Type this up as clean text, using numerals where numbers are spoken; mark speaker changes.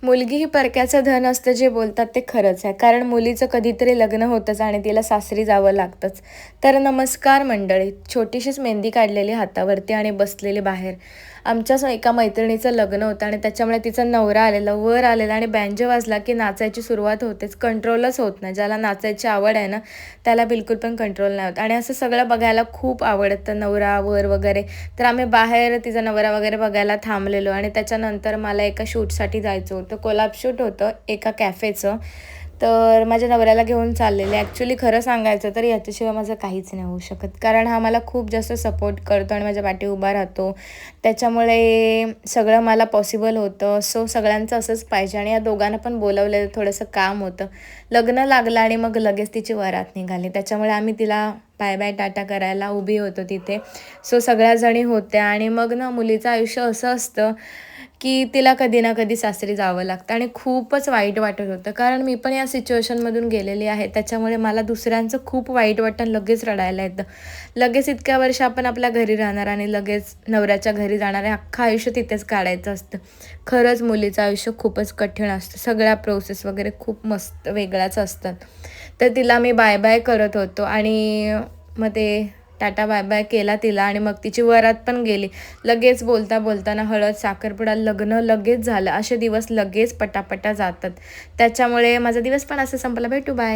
Speaker 1: मुलगी ही परक्याचं धन असतं जे बोलतात ते खरंच आहे. कारण मुलीचं कधीतरी लग्न होतंच आणि तिला सासरी जावं लागतंच. तर नमस्कार मंडळी. छोटीशीच मेहंदी काढलेली हातावरती आणि बसलेली बाहेर. आमच्याच एका मैत्रिणीचं लग्न होतं आणि त्याच्यामुळे तिचा नवरा आलेला, वर आलेला आणि बँजो वाजला की नाचायची सुरुवात होतेच. कंट्रोलच होत नाही. ज्याला नाचायची आवड आहे ना, त्याला बिलकुल पण कंट्रोल नाही होत आणि असं सगळं बघायला खूप आवडतं. नवरा वर वगैरे. तर आम्ही बाहेर तिचा नवरा वगैरे बघायला थांबलेलो आणि त्याच्यानंतर मला एका शूटसाठी जायचं होतं. कोलॅब शूट होतं एका कॅफेचं. तर माझ्या नवऱ्याला घेऊन चाललेले. ॲक्च्युली खरं सांगायचं तर याच्याशिवाय माझं काहीच नाही होऊ शकत. कारण हा मला खूप जास्त सपोर्ट करतो आणि माझ्या पाठी उभा राहतो. त्याच्यामुळे सगळं मला पॉसिबल होतं. सो सगळ्यांचं असंच पाहिजे आणि या दोघांना पण बोलावलेलं थोडंसं काम होतं. लग्न लागलं आणि मग लगेच तिची वरात निघाली. त्याच्यामुळे आम्ही तिला बाय बाय टाटा करायला उभी होतो तिथे. सो सगळ्या जणी होत्या आणि मग ना मुलीचं आयुष्य असं असतं की तिला कधी ना कधी सासरी जावं लागतं आणि खूपच वाईट वाटत होतं. कारण मी पण या सिच्युएशनमधून गेलेली आहे. त्याच्यामुळे मला दुसऱ्यांचं खूप वाईट वाटतं लगेच रडायला येतं. लगेच इतक्या वर्ष आपण आपल्या घरी राहणार आणि लगेच नवऱ्याच्या घरी जाणार आहे. अख्खं आयुष्य तिथेच काढायचं असतं. खरंच मुलीचं आयुष्य खूपच कठीण असतं. सगळ्या प्रोसेस वगैरे खूप मस्त वेगळ्याच असतात. तर तिला मी बाय बाय करत होतो आणि मग ते टाटा बाय बाय केला तिला आणि मग तिची वरात पण गेली. लगेच बोलताना हळद, साखरपुडा, लग्न लगेच झालं. असे दिवस लगेच पटापटा जातात. त्याच्यामुळे माझा दिवस पण असा संपला. भेटू, बाय.